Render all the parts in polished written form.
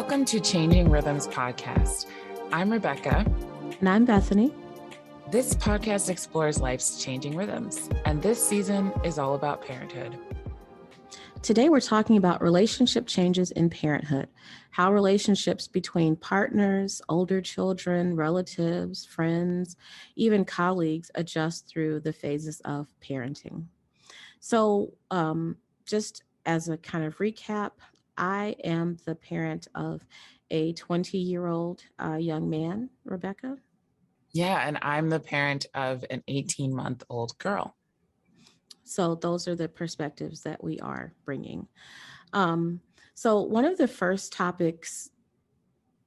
Welcome to Changing Rhythms podcast. I'm Rebecca. And I'm Bethany. This podcast explores life's changing rhythms, and this season is all about parenthood. Today, we're talking about relationship changes in parenthood, how relationships between partners, older children, relatives, friends, even colleagues adjust through the phases of parenting. So, just as a kind of recap, I am the parent of a 20-year-old young man, Rebecca. Yeah, and I'm the parent of an 18-month-old girl. So those are the perspectives that we are bringing. So one of the first topics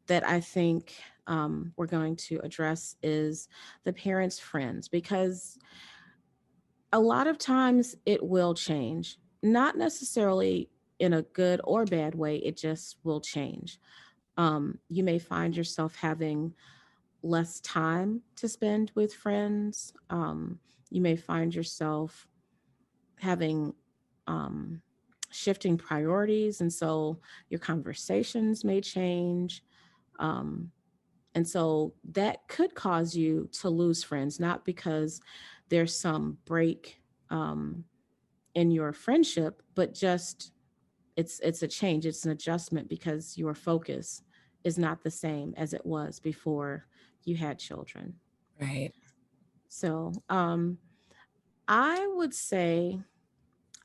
that I think we're going to address is the parents' friends, because a lot of times it will change, not necessarily in a good or bad way, it just will change. You may find yourself having less time to spend with friends. You may find yourself having shifting priorities. And so your conversations may change. And so that could cause you to lose friends, not because there's some break in your friendship, but just it's a change, it's an adjustment because your focus is not the same as it was before you had children. Right. So I would say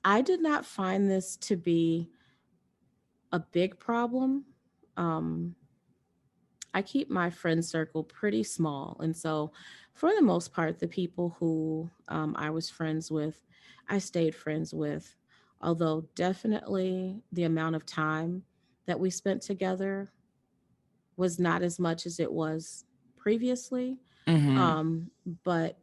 I did not find this to be a big problem. I keep my friend circle pretty small. And so, for the most part, the people who I was friends with, I stayed friends with. Although, definitely the amount of time that we spent together was not as much as it was previously. Mm-hmm. But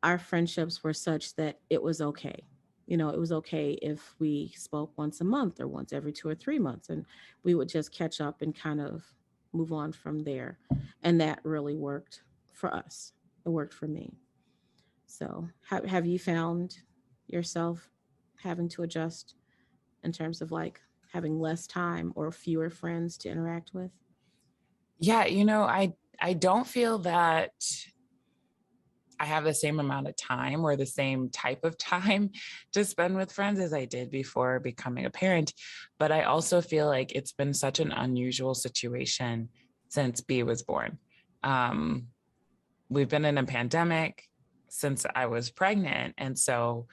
our friendships were such that it was okay. You know, it was okay if we spoke once a month or once every 2 or 3 months, and we would just catch up and kind of move on from there. And that really worked for us. It worked for me. So, have you found yourself having to adjust in terms of like having less time or fewer friends to interact with? Yeah, I don't feel that I have the same amount of time or the same type of time to spend with friends as I did before becoming a parent. But I also feel like it's been such an unusual situation since B was born. We've been in a pandemic since I was pregnant. And so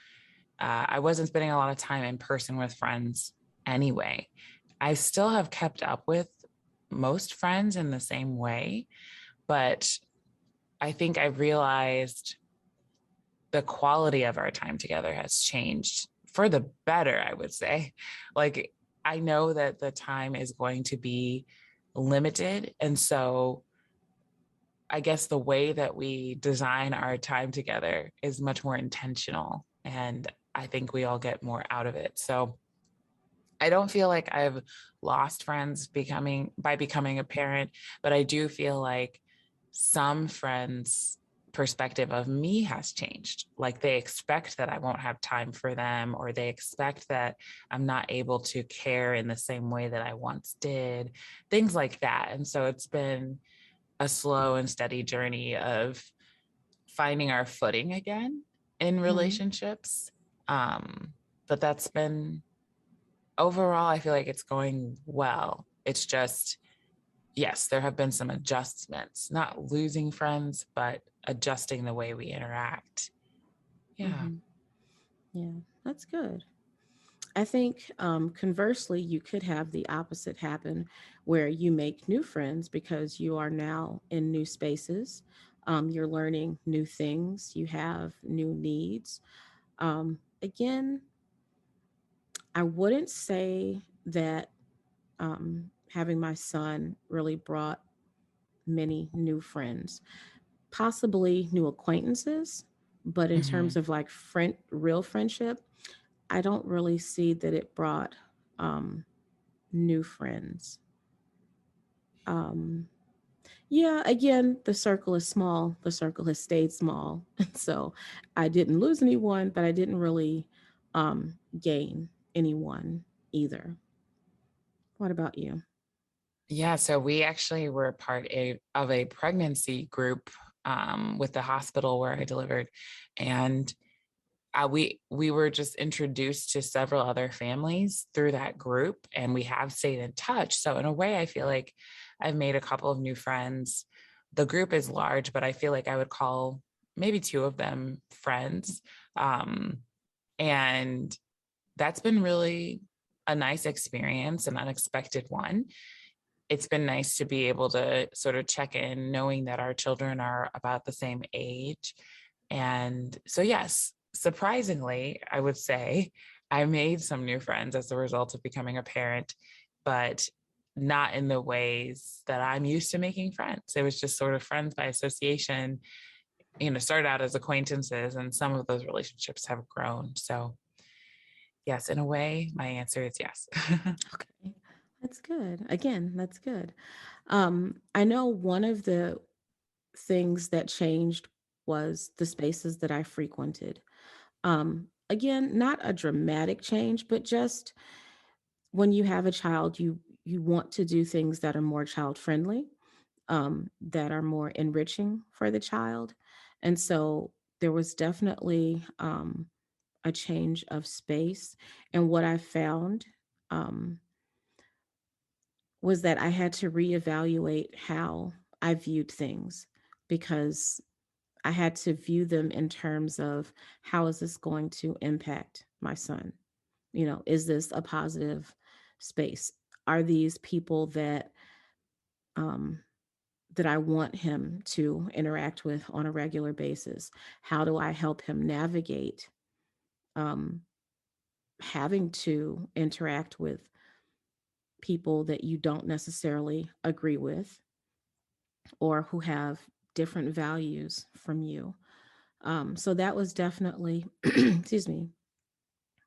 I wasn't spending a lot of time in person with friends anyway. I still have kept up with most friends in the same way, but I think I realized the quality of our time together has changed for the better, I would say. Like, I know that the time is going to be limited. And so I guess the way that we design our time together is much more intentional. And I think we all get more out of it. So I don't feel like I've lost friends by becoming a parent, but I do feel like some friends' perspective of me has changed. Like they expect that I won't have time for them, or they expect that I'm not able to care in the same way that I once did, things like that. And so it's been a slow and steady journey of finding our footing again in relationships. But that's been overall, I feel like it's going well. It's just, yes, there have been some adjustments, not losing friends, but adjusting the way we interact. Yeah. Mm-hmm. Yeah, that's good. I think conversely, you could have the opposite happen where you make new friends because you are now in new spaces. You're learning new things, you have new needs. Again, I wouldn't say that having my son really brought many new friends, possibly new acquaintances. But in Mm-hmm. terms of like real friendship, I don't really see that it brought um, new friends. Um, yeah, again, the circle is small. The circle has stayed small. So I didn't lose anyone, but I didn't really gain anyone either. What about you? Yeah, so we actually were of a pregnancy group with the hospital where I delivered, and we were just introduced to several other families through that group, and we have stayed in touch. So in a way, I feel like I've made a couple of new friends. The group is large, but I feel like I would call maybe two of them friends, and that's been really a nice experience, an unexpected one. It's been nice to be able to sort of check in knowing that our children are about the same age. And so, yes, surprisingly, I would say I made some new friends as a result of becoming a parent, but not in the ways that I'm used to making friends. It was just sort of friends by association, started out as acquaintances, and some of those relationships have grown. So, yes, in a way, my answer is yes. Okay, that's good. Again, that's good. I know one of the things that changed was the spaces that I frequented. Again, not a dramatic change, but just when you have a child, you want to do things that are more child friendly, that are more enriching for the child, and so there was definitely a change of space. And what I found um, was that I had to reevaluate how I viewed things, because I had to view them in terms of, how is this going to impact my son? Is this a positive space? Are these people um, that I want him to interact with on a regular basis? How do I help him navigate um, having to interact with people that you don't necessarily agree with, or who have different values from you? So that was definitely, excuse me,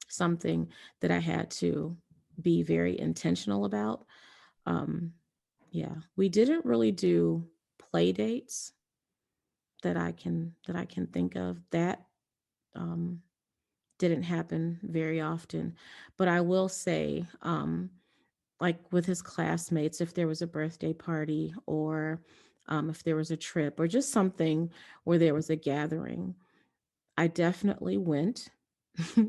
something that I had to be very intentional about. Um, yeah, we didn't really do play dates that I can think of. That um, didn't happen very often, but I will say, like with his classmates, if there was a birthday party, or if there was a trip, or just something where there was a gathering, I definitely went.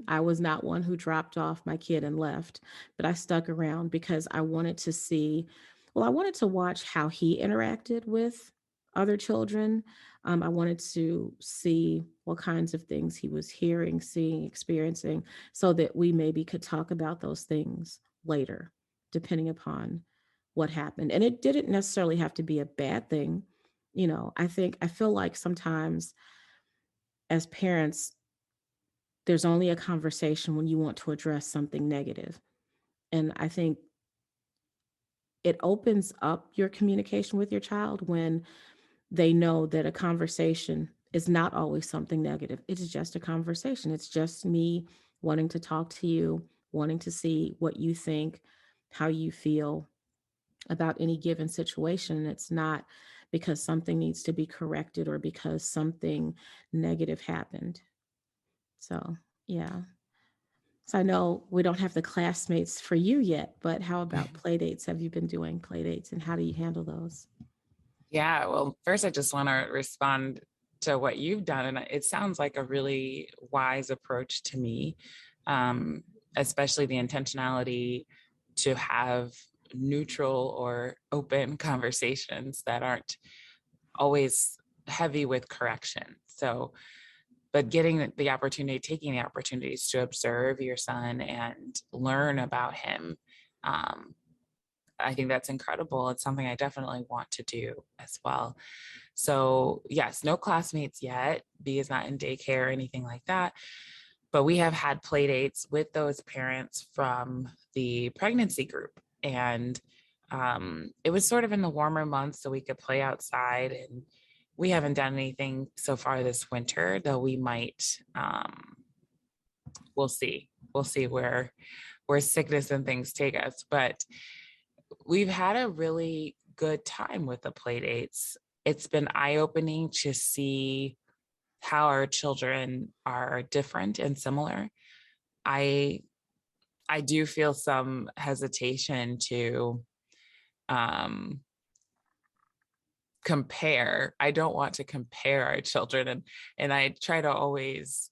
I was not one who dropped off my kid and left, but I stuck around because I wanted to see, well, I wanted to watch how he interacted with other children. I wanted to see what kinds of things he was hearing, seeing, experiencing, so that we maybe could talk about those things later, depending upon what happened. And it didn't necessarily have to be a bad thing. I feel like sometimes as parents, there's only a conversation when you want to address something negative. And I think it opens up your communication with your child when they know that a conversation is not always something negative. It's just a conversation. It's just me wanting to talk to you, wanting to see what you think, how you feel about any given situation. It's not because something needs to be corrected or because something negative happened. So, yeah. So I know we don't have the classmates for you yet, but how about play dates? Have you been doing play dates, and how do you handle those? Yeah, well, first, I just want to respond to what you've done. And it sounds like a really wise approach to me, um, especially the intentionality to have neutral or open conversations that aren't always heavy with correction. So, but taking the opportunities to observe your son and learn about him, um, I think that's incredible. It's something I definitely want to do as well. So, yes, no classmates yet. B is not in daycare or anything like that. But we have had play dates with those parents from the pregnancy group. And it was sort of in the warmer months, so we could play outside. And we haven't done anything so far this winter, though we might. We'll see. We'll see where sickness and things take us. But we've had a really good time with the play dates. It's been eye-opening to see how our children are different and similar. I I do feel some hesitation to compare. I don't want to compare our children, and I try to always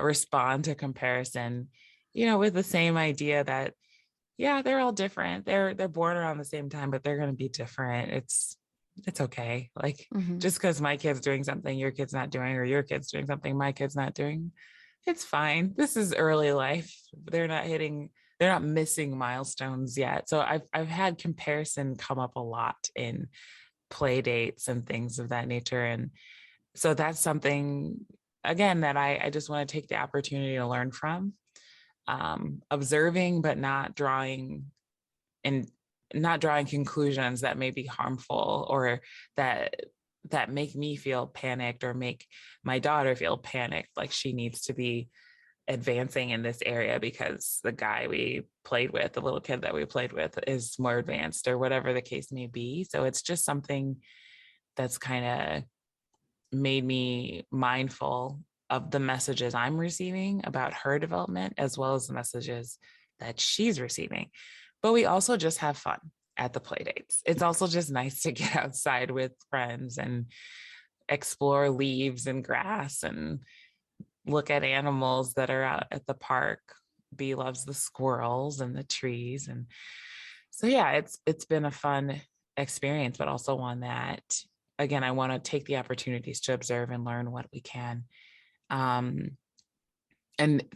respond to comparison, with the same idea that, yeah, they're all different. They're born around the same time, but they're going to be different. It's okay. Like, Mm-hmm. just because my kid's doing something your kid's not doing, or your kid's doing something my kid's not doing, it's fine. This is early life. They're not missing milestones yet. So I've had comparison come up a lot in play dates and things of that nature. And so that's something, again, that I just want to take the opportunity to learn from, observing, but not drawing conclusions that may be harmful, or that make me feel panicked, or make my daughter feel panicked, like she needs to be advancing in this area because the guy we played with, the little kid that we played with, is more advanced, or whatever the case may be. So it's just something that's kind of made me mindful of the messages I'm receiving about her development, as well as the messages that she's receiving. But we also just have fun at the play dates. It's also just nice to get outside with friends and explore leaves and grass and look at animals that are out at the park. B loves the squirrels and the trees. And so, yeah, it's been a fun experience, but also one that, again, I want to take the opportunities to observe and learn what we can. And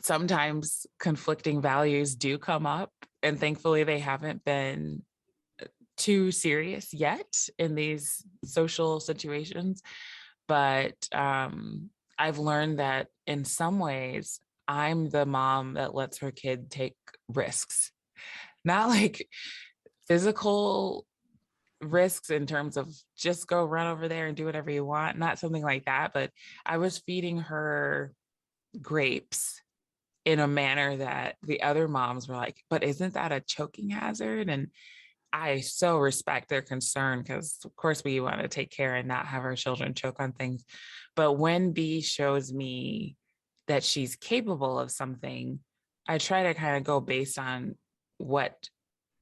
sometimes conflicting values do come up, and thankfully they haven't been too serious yet in these social situations. But I've learned that in some ways, I'm the mom that lets her kid take risks, not like physical risks in terms of just go run over there and do whatever you want, not something like that. But I was feeding her grapes in a manner that the other moms were like, but isn't that a choking hazard? And I so respect their concern, because of course we want to take care and not have our children choke on things. But when B shows me that she's capable of something, I try to kind of go based on what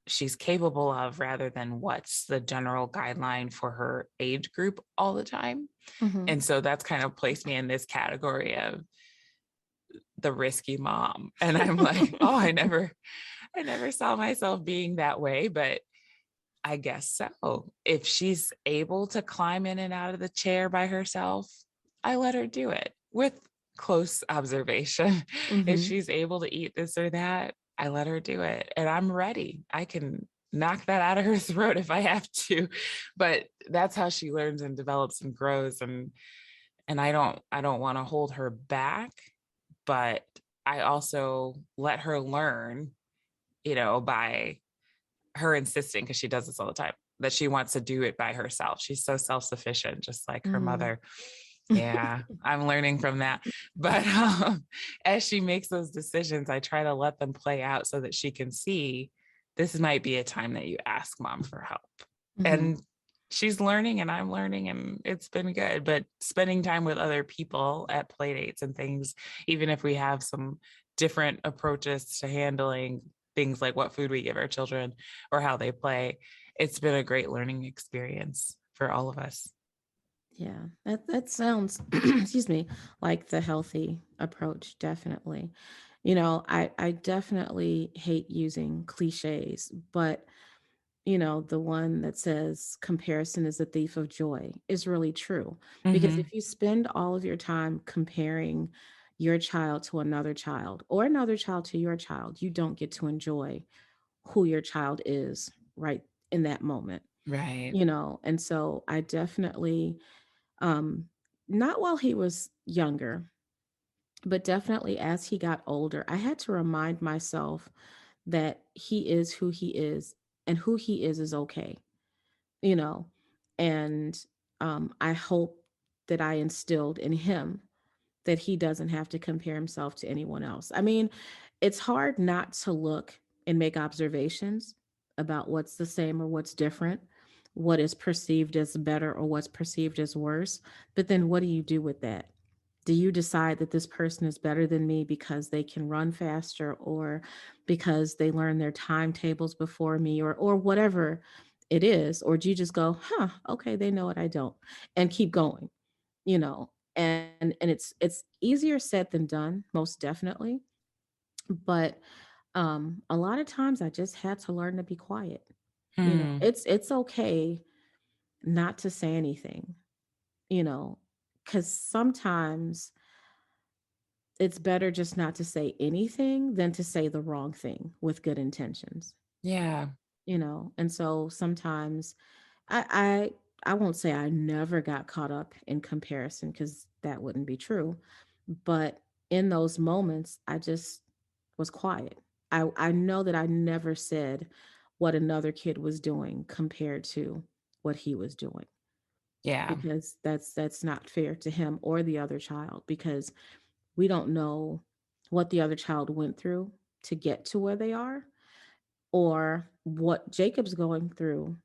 she's capable of, rather than what's the general guideline for her age group all the time. Mm-hmm. And so that's kind of placed me in this category of the risky mom. And I'm like, oh, I never saw myself being that way, but I guess so. If she's able to climb in and out of the chair by herself, I let her do it with close observation. If Mm-hmm. she's able to eat this or that, I let her do it. And I'm ready. I can knock that out of her throat if I have to. But that's how she learns and develops and grows. And I don't want to hold her back, but I also let her learn, by her insisting, because she does this all the time, that she wants to do it by herself. She's so self-sufficient, just like her Mm-hmm. mother. Yeah, I'm learning from that. But as she makes those decisions, I try to let them play out so that she can see this might be a time that you ask mom for help. Mm-hmm. And she's learning and I'm learning, and it's been good. But spending time with other people at play dates and things, even if we have some different approaches to handling things like what food we give our children or how they play, it's been a great learning experience for all of us. Yeah, that sounds, excuse me, like the healthy approach. Definitely. I definitely hate using cliches, but the one that says comparison is a thief of joy is really true. Because Mm-hmm. if you spend all of your time comparing your child to another child, or another child to your child, you don't get to enjoy who your child is right in that moment. Right. And so I definitely, um not while he was younger, but definitely as he got older, I had to remind myself that he is who he is, and who he is okay, you know and I hope that I instilled in him that he doesn't have to compare himself to anyone else. I mean, it's hard not to look and make observations about what's the same or what's different, what is perceived as better or what's perceived as worse. But then what do you do with that? Do you decide that this person is better than me because they can run faster, or because they learn their timetables before me, or whatever it is, or do you just go, huh, okay, they know it, I don't, and keep going, you know? And it's easier said than done, most definitely. But a lot of times I just had to learn to be quiet. You know, Hmm. it's okay not to say anything, you know, because sometimes it's better just not to say anything than to say the wrong thing with good intentions, Yeah. you know. And so sometimes I I won't say I never got caught up in comparison, because that wouldn't be true. But in those moments, I just was quiet. I know that I never said what another kid was doing compared to what he was doing, Yeah. because that's not fair to him or the other child, because we don't know what the other child went through to get to where they are, or what Jacob's going through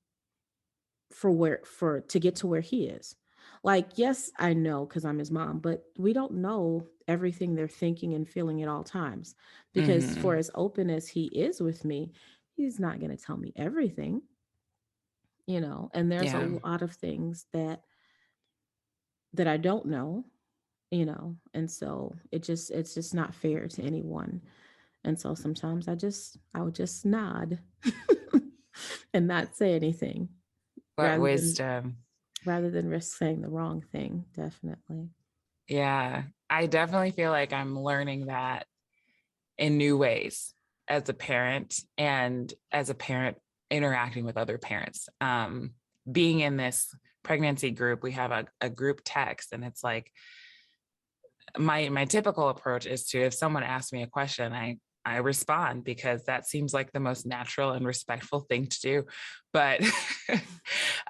for to get to where he is. Like, yes, I know because I'm his mom, but we don't know everything they're thinking and feeling at all times. Because for Hmm. as open as he is with me, he's not going to tell me everything, you know. And there's a Yeah. lot of things that I don't know, you know. And so it's just not fair to anyone. And so sometimes I would just nod and not say anything, What rather than wisdom. risk saying the wrong thing. Definitely. Yeah. I definitely feel like I'm learning that in new ways as a parent, and as a parent interacting with other parents. Being in this pregnancy group, we have a group text, and it's like my typical approach is to, if someone asks me a question, I respond, because that seems like the most natural and respectful thing to do. But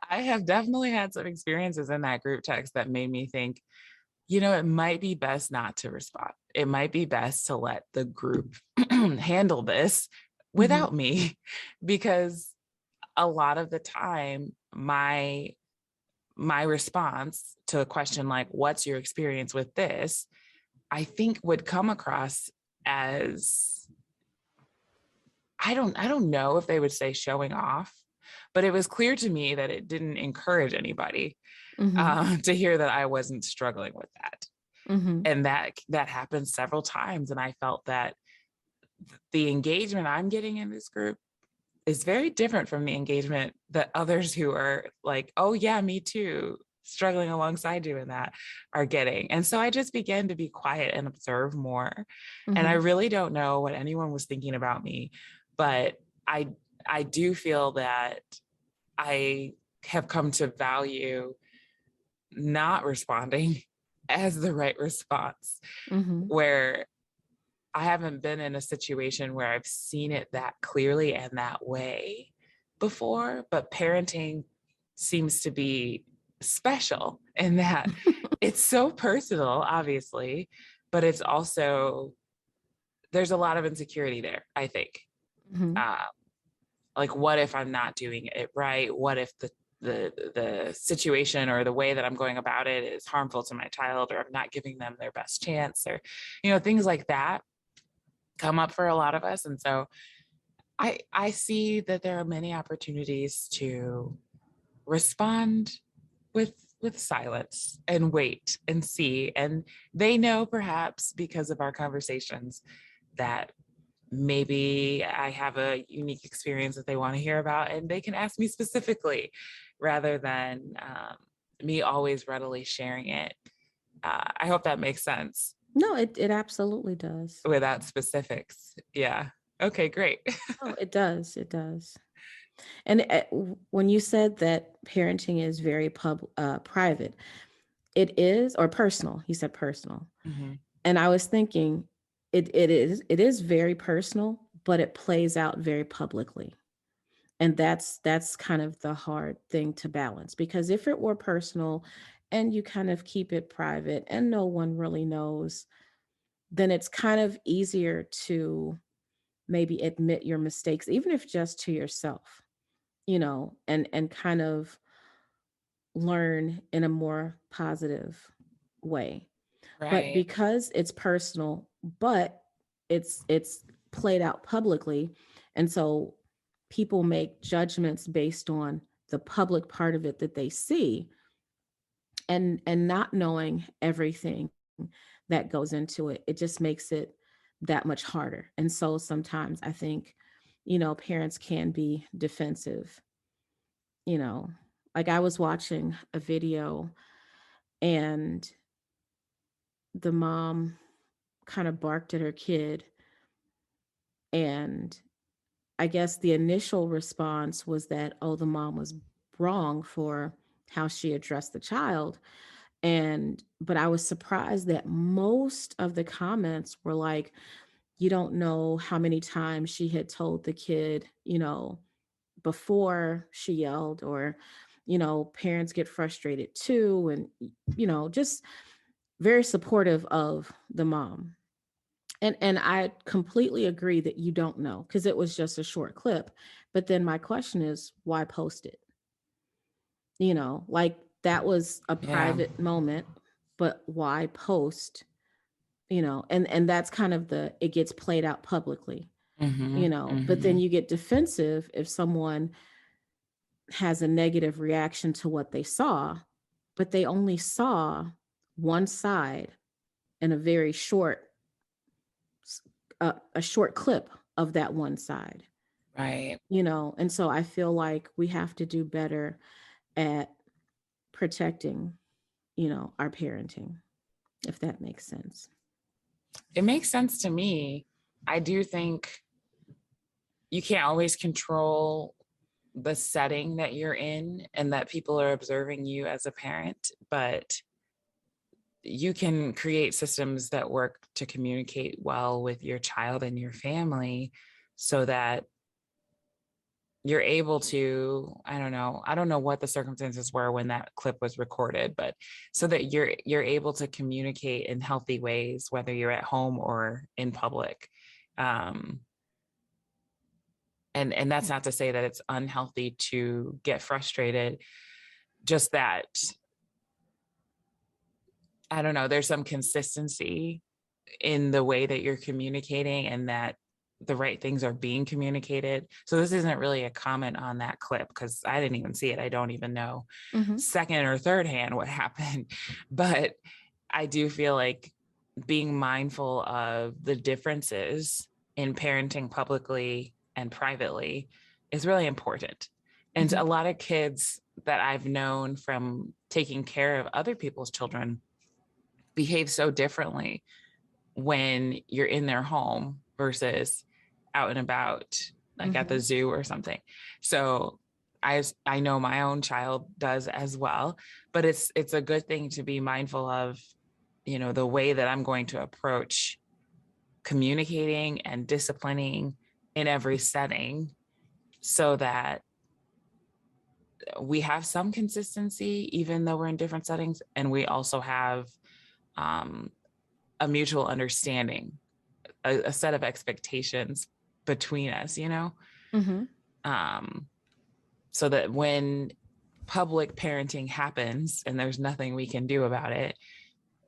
I have definitely had some experiences in that group text that made me think, it might be best not to respond. It might be best to let the group handle this Mhm. without me, because a lot of the time, my response to a question like, what's your experience with this, I think would come across as, I don't know if they would say showing off, but it was clear to me that it didn't encourage anybody Mhm. to hear that I wasn't struggling with that. Mhm. And that happened several times, and I felt that the engagement I'm getting in this group is very different from the engagement that others who are like, oh yeah, me too, struggling alongside you in that, are getting. And so I just began to be quiet and observe more. And I Mhm. really don't know what anyone was thinking about me, but i I do feel that I have come to value not responding as the right response, Mhm. where I haven't been in a situation where I've seen it that clearly and that way before, but parenting seems to be special in that it's so personal, obviously, but it's also, there's a lot of insecurity there, I think. Mhm. Uh, like, what if I'm not doing it right? What if the situation or the way that I'm going about it is harmful to my child, or I'm not giving them their best chance, or things like that come up for a lot of us. And so I see that there are many opportunities to respond with silence and wait and see. And they know, perhaps because of our conversations, that maybe I have a unique experience that they want to hear about, and they can ask me specifically, rather than me always readily sharing it. I hope that makes sense No, it absolutely does. without specifics. Yeah. Okay, great. Oh, it does. It does. And when you said that parenting is very private, it is, or personal. You said personal, Mhm. and I was thinking, it is very personal, but it plays out very publicly. And that's kind of the hard thing to balance, because if it were personal and you kind of keep it private and no one really knows, then it's kind of easier to maybe admit your mistakes, even if just to yourself, you know, and kind of learn in a more positive way. But Right. because it's personal, but it's played out publicly, and so people make judgments based on the public part of it that they see, and not knowing everything that goes into it, it just makes it that much harder. And so sometimes I think, parents can be defensive. you know like I was watching a video, and the mom kind of barked at her kid, and I guess the initial response was that, oh, the mom was wrong for how she addressed the child. But I was surprised that most of the comments were like, you don't know how many times she had told the kid, before she yelled, or, parents get frustrated too. And, just very supportive of the mom. And I completely agree that you don't know, because it was just a short clip. But then my question is, why post it? Like, that was a Yeah. private moment, but why post? And that's kind of it gets played out publicly, Mm-hmm. but then Mm-hmm. you get defensive if someone has a negative reaction to what they saw, but they only saw one side in a very short, a short clip of that one side. Right. And so I feel like we have to do better at protecting, our parenting, if that makes sense. It makes sense to me. I do think you can't always control the setting that you're in and that people are observing you as a parent, but you can create systems that work to communicate well with your child and your family so that you're able to, I don't know what the circumstances were when that clip was recorded, but so that you're able to communicate in healthy ways, whether you're at home or in public. um, and that's not to say that it's unhealthy to get frustrated, just that, I don't know, there's some consistency in the way that you're communicating and that the right things are being communicated. So this isn't really a comment on that clip because I didn't even see it. I don't even know Mm-hmm. second or third hand what happened. But I do feel like being mindful of the differences in parenting publicly and privately is really important. And Mm-hmm. a lot of kids that I've known from taking care of other people's children behave so differently when you're in their home versus out and about, like at Mm-hmm. the zoo or something. So I know my own child does as well, but it's a good thing to be mindful of, the way that I'm going to approach communicating and disciplining in every setting so that we have some consistency, even though we're in different settings, and we also have um, a mutual understanding, a set of expectations between us, Mm-hmm. um, so that when public parenting happens and there's nothing we can do about it,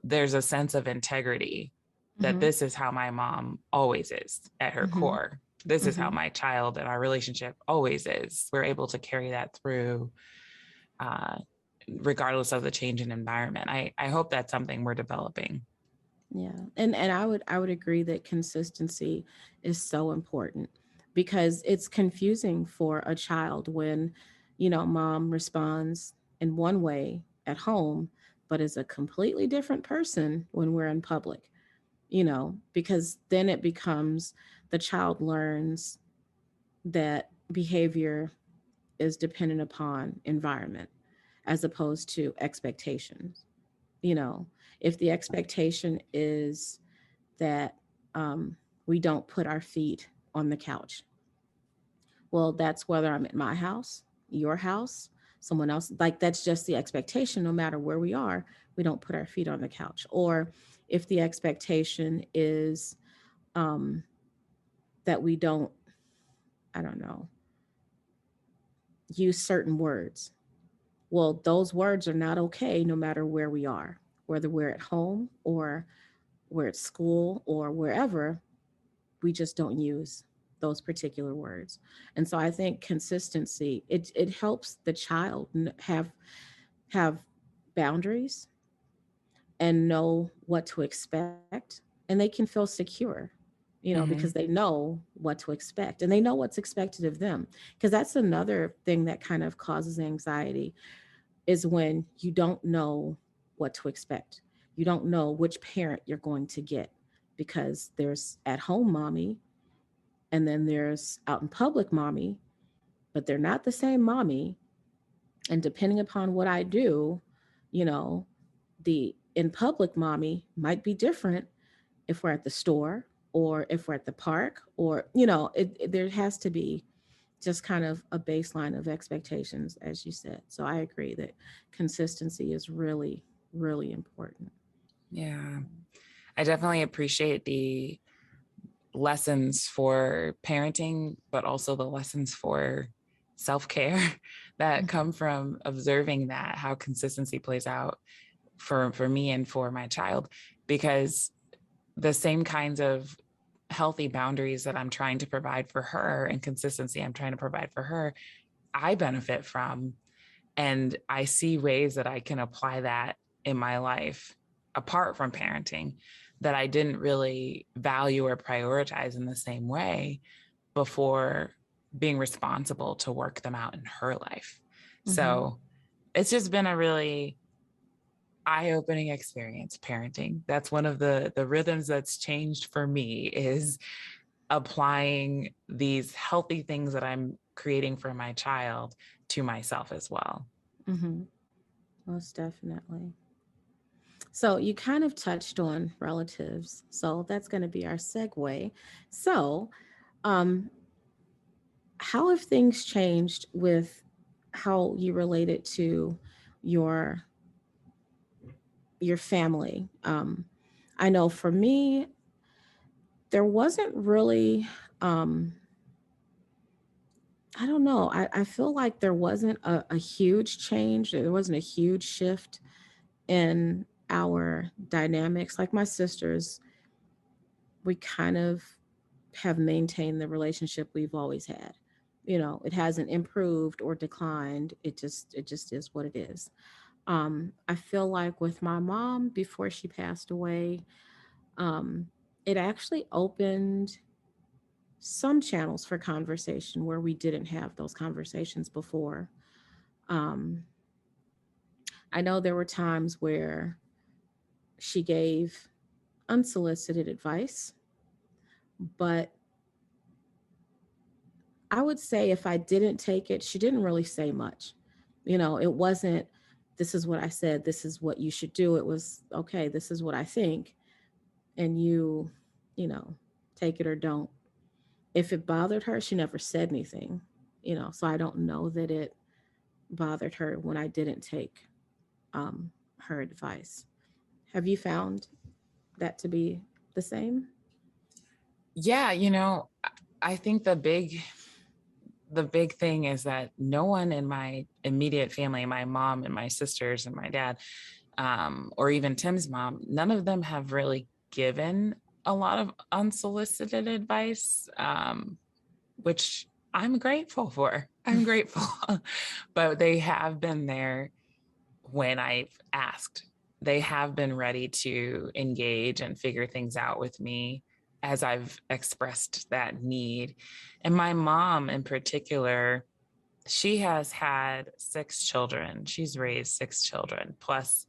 there's a sense of integrity that Mm-hmm. this is how my mom always is at her Mm-hmm. core. This is how Mm-hmm. my child and our relationship always is. We're able to carry that through, uh, regardless of the change in environment. I hope that's something we're developing. Yeah. And I would agree that consistency is so important, because it's confusing for a child when, mom responds in one way at home, but is a completely different person when we're in public, because then it becomes, the child learns that behavior is dependent upon environment as opposed to expectations. you know if the expectation is that, um, we don't put our feet on the couch, well, that's whether I'm at my house, your house, someone else. Like, that's just the expectation. No matter where we are, we don't put our feet on the couch. Or if the expectation is, um, that we don't, I don't know, use certain words, well, those words are not okay no matter where we are, whether we're at home or we're at school or wherever. We just don't use those particular words. And so I think consistency, it helps the child have boundaries and know what to expect, and they can feel secure, because Mm-hmm. they know what to expect and they know what's expected of them. Because that's another thing that kind of causes anxiety, is when you don't know what to expect. You don't know which parent you're going to get, because there's at home mommy and then there's out in public mommy, but they're not the same mommy. And depending upon what I do, you know, the in public mommy might be different if we're at the store or if we're at the park, or, there has to be just kind of a baseline of expectations, as you said. So I agree that consistency is really, really important. Yeah. I definitely appreciate the lessons for parenting, but also the lessons for self-care that Mhm. come from observing that, how consistency plays out for me and for my child, because the same kinds of healthy boundaries that I'm trying to provide for her and consistency I'm trying to provide for her, I benefit from. And I see ways that I can apply that in my life apart from parenting that I didn't really value or prioritize in the same way before being responsible to work them out in her life. Mhm. So it's just been a really eye-opening experience parenting. That's one of the rhythms that's changed for me, is applying these healthy things that I'm creating for my child to myself as well. Mhm. Most definitely. So you kind of touched on relatives. So that's going to be our segue. So, um, how have things changed with how you related to your your family? I know for me, there wasn't really. Um, I don't know. I feel like there wasn't a huge change. There wasn't a huge shift in our dynamics. Like my sisters, we kind of have maintained the relationship we've always had. It hasn't improved or declined. It just is what it is. I feel like with my mom before she passed away, um, it actually opened some channels for conversation where we didn't have those conversations before. Um, I know there were times where she gave unsolicited advice, but I would say if I didn't take it, she didn't really say much. It wasn't, this is what I said, this is what you should do. It was, okay, this is what I think. And you know, take it or don't. If it bothered her, she never said anything, so I don't know that it bothered her when I didn't take her advice. Have you found that to be the same? Yeah, I think the big thing is that no one in my immediate family, my mom and my sisters and my dad, or even Tim's mom, none of them have really given a lot of unsolicited advice, which I'm grateful for. I'm grateful. But they have been there when I've asked. They have been ready to engage and figure things out with me as I've expressed that need. And my mom, in particular, she has had 6 children. She's raised 6 children, plus,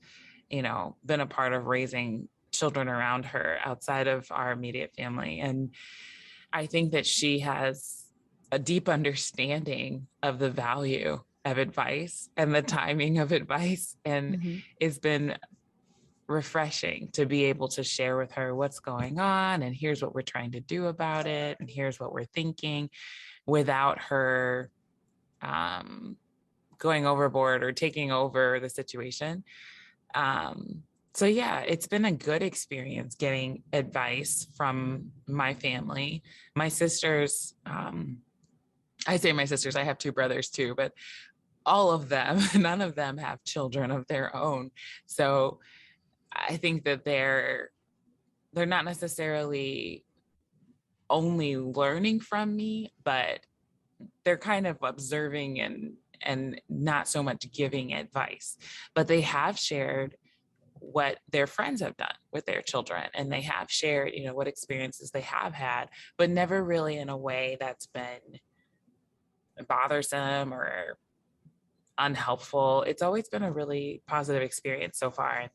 been a part of raising children around her outside of our immediate family. And I think that she has a deep understanding of the value of advice and the timing of advice. And Hmm. it's been refreshing to be able to share with her what's going on and here's what we're trying to do about it and here's what we're thinking, without her um, going overboard or taking over the situation. Um, so yeah, it's been a good experience getting advice from my family. My sisters, I say my sisters, I have 2 brothers too, but all of them, none of them have children of their own. So I think that they're not necessarily only learning from me, but they're kind of observing and not so much giving advice, but they have shared what their friends have done with their children, and they have shared, you know, what experiences they have had, but never really in a way that's been bothersome or unhelpful. It's always been a really positive experience so far. And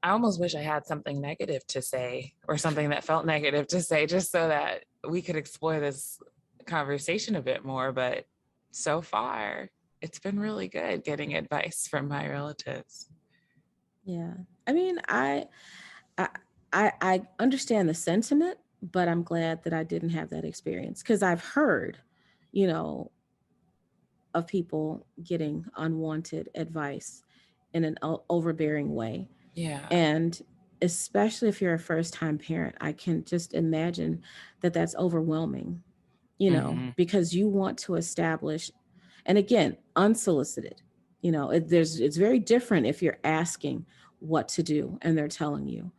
I almost wish I had something negative to say, or something that felt negative to say, just so that we could explore this conversation a bit more. But so far, it's been really good getting advice from my relatives. Yeah. I mean, I I understand the sentiment, but I'm glad that I didn't have that experience, because I've heard, you know, of people getting unwanted advice in an overbearing way. Yeah. And especially if you're a first time parent, I can just imagine that that's overwhelming, Hmm. because you want to establish, and again, unsolicited, it's very different if you're asking what to do and they're telling you.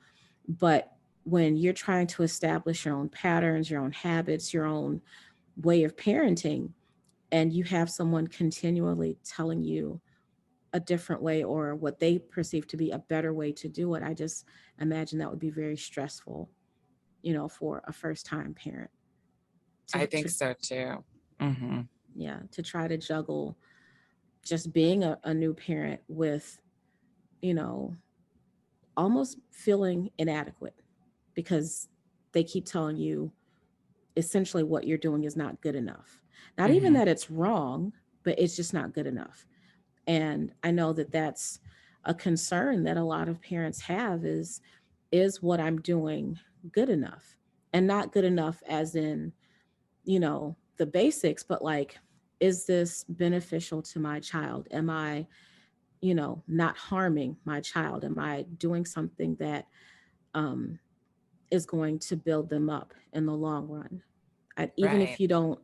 But when you're trying to establish your own patterns, your own habits, your own way of parenting, and you have someone continually telling you a different way or what they perceive to be a better way to do it, I just imagine that would be very stressful, for a first time parent I to think so too. Hmm. yeah, to try to juggle just being a new parent with, you know, almost feeling inadequate because they keep telling you essentially what you're doing is not good enough. Not even Hmm. that it's wrong, but it's just not good enough. And I know that that's a concern that a lot of parents have is what I'm doing good enough? And not good enough as in, the basics, but like, is this beneficial to my child? Am I, not harming my child? Am I doing something that um, is going to build them up in the long run? Even if Right. you don't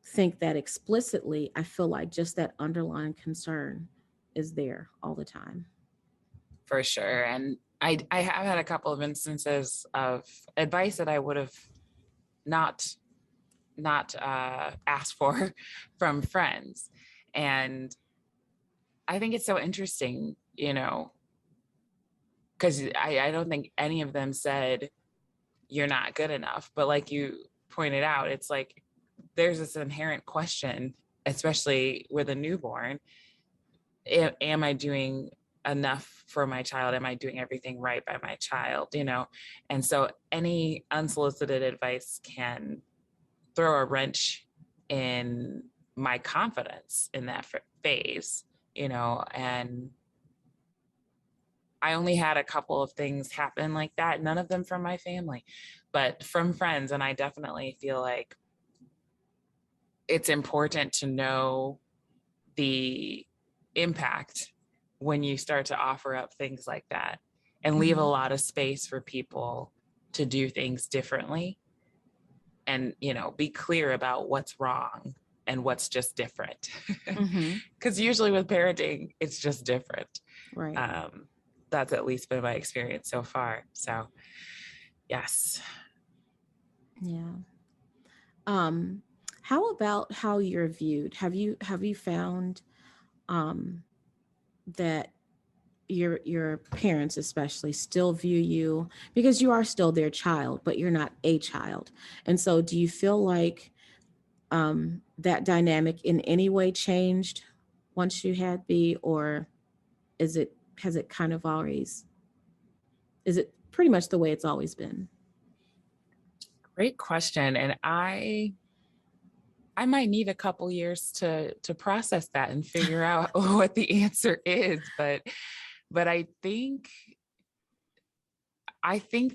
think that explicitly, I feel like just that underlying concern is there all the time. For sure. And I have had a couple of instances of advice that I would have not asked for from friends. And I think it's so interesting, you know, because I don't think any of them said you're not good enough. But like you pointed out, it's like there's this inherent question, especially with a newborn. Am I doing enough for my child? Am I doing everything right by my child? You know, and so any unsolicited advice can throw a wrench in my confidence in that phase, you know, and I only had a couple of things happen like that, none of them from my family, but from friends. And I definitely feel like it's important to know the impact when you start to offer up things like that and leave a Hmm. lot of space for people to do things differently and, you know, be clear about what's wrong and what's just different. Hmm. Because usually with parenting, it's just different. Right. Um, that's at least been my experience so far. So, yes. Yeah. Um, how about how you're viewed? Have you found um, that your parents especially still view you, because you are still their child, but you're not a child, and so do you feel like that dynamic in any way changed once you had B, or has it kind of always, is it pretty much the way it's always been? Great question. And I might need a couple years to process that and figure out what the answer is, but I think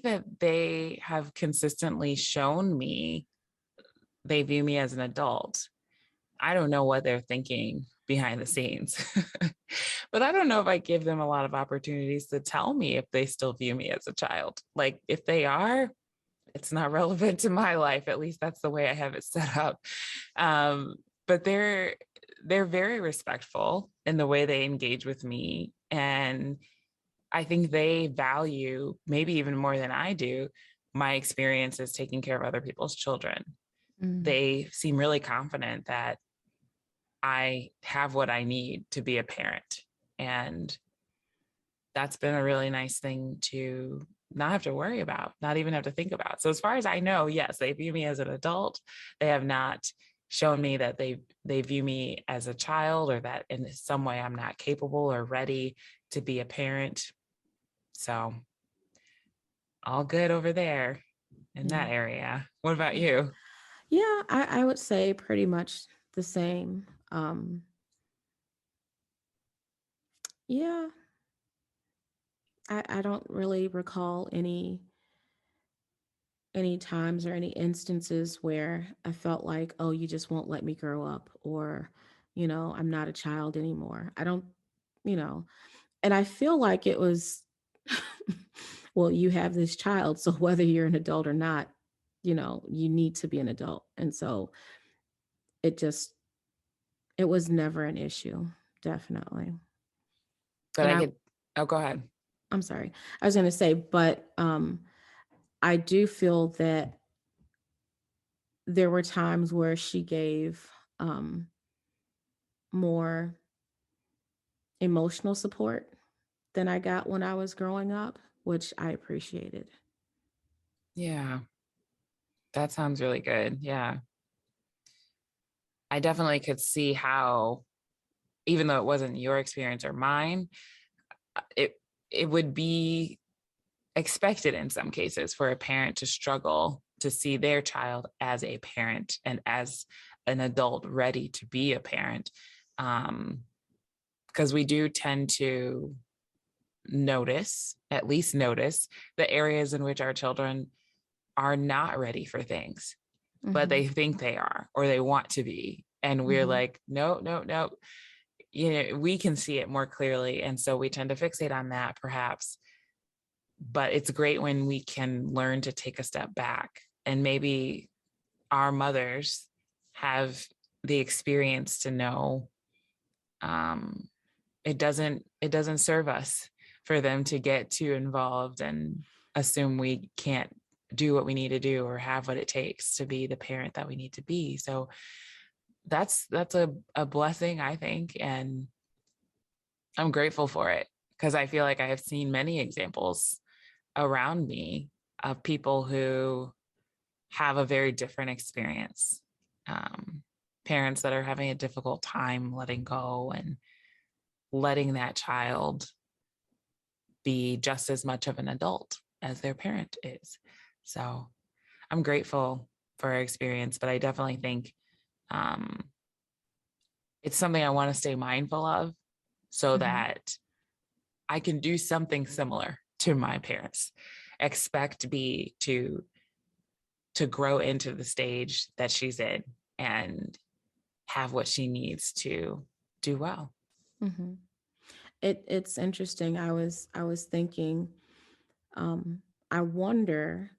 that they have consistently shown me they view me as an adult. I don't know what they're thinking behind the scenes. But I don't know if I give them a lot of opportunities to tell me if they still view me as a child. Like if they are, it's not relevant to my life. At least that's the way I have it set up. Um, but they're very respectful in the way they engage with me. And I think they value, maybe even more than I do, my experience is taking care of other people's children. Mm. They seem really confident that I have what I need to be a parent. And that's been a really nice thing to not have to worry about, not even have to think about. So as far as I know, yes, they view me as an adult. They have not shown me that they view me as a child, or that in some way I'm not capable or ready to be a parent. So all good over there in Yeah. that area. What about you? Yeah, I would say pretty much the same. Yeah, I don't really recall any times or any instances where I felt like, oh, you just won't let me grow up, or, I'm not a child anymore. I don't, you know, and I feel like it was, well, you have this child, so whether you're an adult or not, you need to be an adult. And so it just, it was never an issue, definitely. But And I could, oh, go ahead. I'm sorry, I was going to say, but I do feel that there were times where she gave um, more emotional support than I got when I was growing up, which I appreciated. Yeah, that sounds really good. Yeah. I definitely could see how, even though it wasn't your experience or mine, it it would be expected in some cases for a parent to struggle to see their child as a parent and as an adult ready to be a parent. Because we do tend to notice, at least notice, the areas in which our children are not ready for things, but Mm-hmm. they think they are, or they want to be. And we're Mm-hmm. like, no, no, no. We can see it more clearly. And so we tend to fixate on that perhaps. But it's great when we can learn to take a step back, and maybe our mothers have the experience to know um, it doesn't serve us for them to get too involved and assume we can't do what we need to do or have what it takes to be the parent that we need to be. So that's a blessing, I think, and I'm grateful for it, because I feel like I have seen many examples around me of people who have a very different experience. Um, Parents that are having a difficult time letting go and letting that child be just as much of an adult as their parent is. So I'm grateful for our experience, but I definitely think um, it's something I want to stay mindful of so Mm-hmm. that I can do something similar to my parents. Expect B to grow into the stage that she's in and have what she needs to do well. Mm-hmm. It's interesting. I was thinking, um, I wonder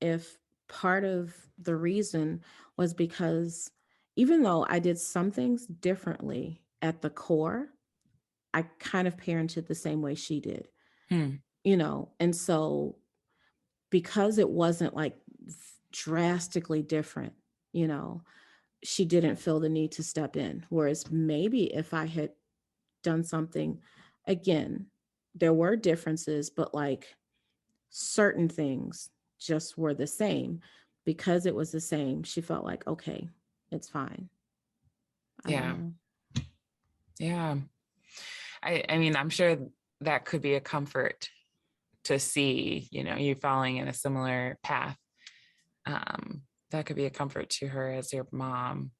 if part of the reason was because even though I did some things differently at the core, I kind of parented the same way she did, Hmm. and so because it wasn't like drastically different, you know, she didn't feel the need to step in. Whereas maybe if I had done something, again, there were differences, but like certain things just were the same. Because it was the same, she felt like, okay, it's fine. I don't Yeah. know. Yeah. I mean, I'm sure that could be a comfort to see, you falling in a similar path. That could be a comfort to her as your mom.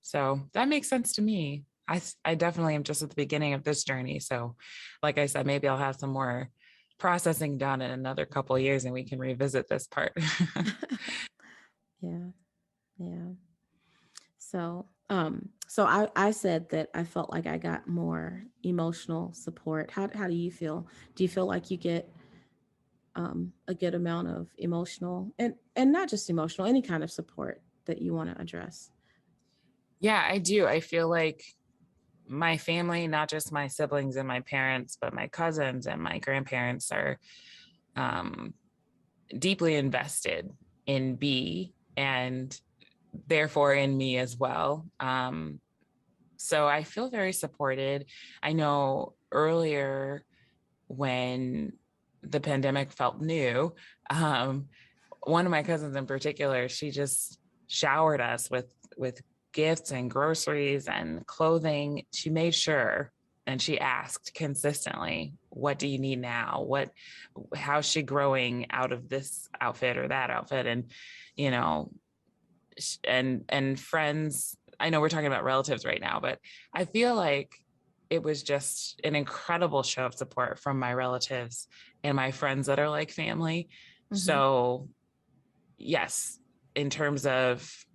So that makes sense to me. I definitely am just at the beginning of this journey. So, like I said, maybe I'll have some more processing done in another couple of years and we can revisit this part. Yeah, yeah. So I said that I felt like I got more emotional support. How do you feel? Do you feel like you get a good amount of emotional and not just emotional, any kind of support that you want to address? Yeah, I do. I feel like my family, not just my siblings and my parents, but my cousins and my grandparents are um, deeply invested in B and therefore in me as well. So I feel very supported. I know earlier when the pandemic felt new, one of my cousins in particular, she just showered us with gifts and groceries and clothing. She made sure, and she asked consistently, what do you need now? How's she growing out of this outfit or that outfit? And, you know, and friends, I know we're talking about relatives right now, but I feel like it was just an incredible show of support from my relatives and my friends that are like family. Mm-hmm. So yes, in terms of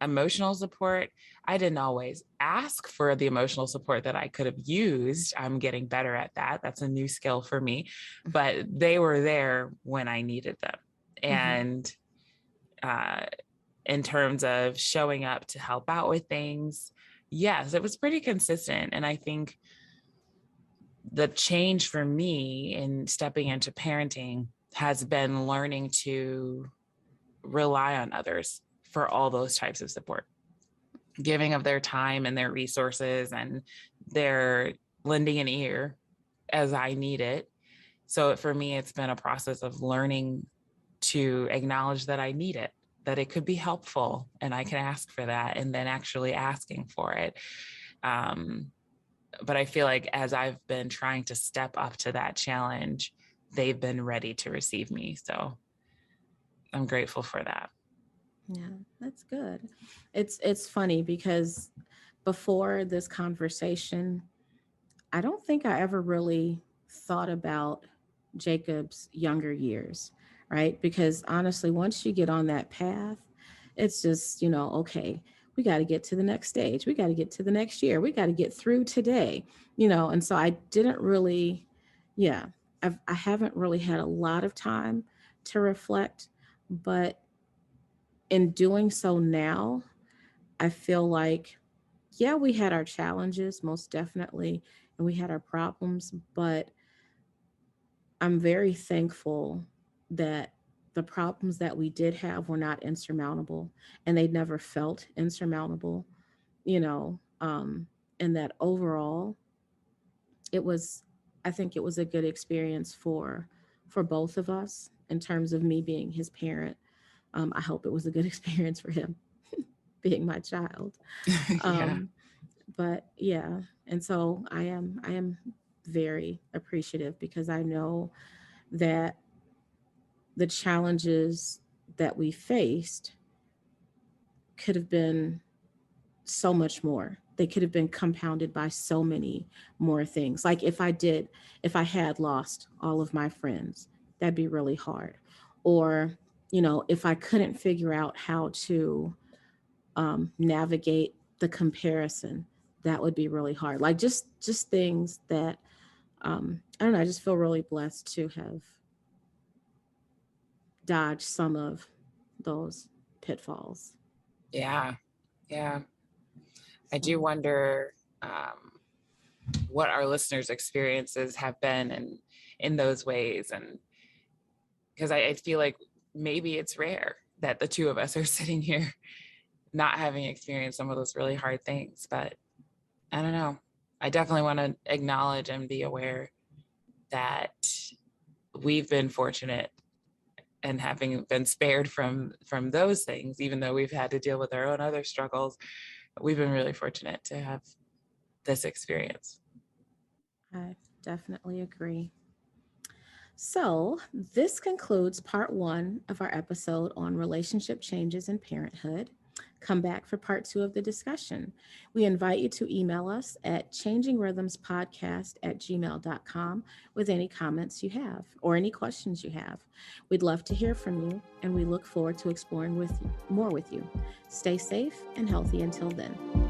emotional support, I didn't always ask for the emotional support that I could have used. I'm getting better at that. That's a new skill for me, but they were there when I needed them. And in terms of showing up to help out with things, yes, it was pretty consistent. And I think the change for me in stepping into parenting has been learning to rely on others for all those types of support, giving of their time and their resources, and their lending an ear as I need it. So for me, it's been a process of learning to acknowledge that I need it, that it could be helpful and I can ask for that, and then actually asking for it. But I feel like as I've been trying to step up to that challenge, they've been ready to receive me. So I'm grateful for that. Yeah, that's good. It's funny because before this conversation, I don't think I ever really thought about Jacob's younger years, right? Because honestly, once you get on that path, it's just, okay, we got to get to the next stage. We got to get to the next year. We got to get through today, and so I didn't really, I haven't really had a lot of time to reflect, but in doing so now, I feel like, yeah, we had our challenges, most definitely, and we had our problems, but I'm very thankful that the problems that we did have were not insurmountable, and they never felt insurmountable, you know, um, and that overall it was, I think it was a good experience for both of us in terms of me being his parent. I hope it was a good experience for him being my child. Yeah. But yeah, and so I am very appreciative because I know that the challenges that we faced could have been so much more. They could have been compounded by so many more things. Like if I had lost all of my friends, that'd be really hard. Or, if I couldn't figure out how to navigate the comparison, that would be really hard. Like just things that I don't know. I just feel really blessed to have dodged some of those pitfalls. Yeah. Yeah. I So, do wonder what our listeners' experiences have been in those ways. And because I feel like maybe it's rare that the two of us are sitting here not having experienced some of those really hard things, but I don't know. I definitely want to acknowledge and be aware that we've been fortunate and having been spared from those things, even though we've had to deal with our own other struggles. We've been really fortunate to have this experience. I definitely agree. So, this concludes part 1 of our episode on relationship changes in parenthood. Come back for part 2 of the discussion. We invite you to email us at changingrhythmspodcast@gmail.com with any comments you have or any questions you have. We'd love to hear from you, and we look forward to exploring more with you. Stay safe and healthy until then.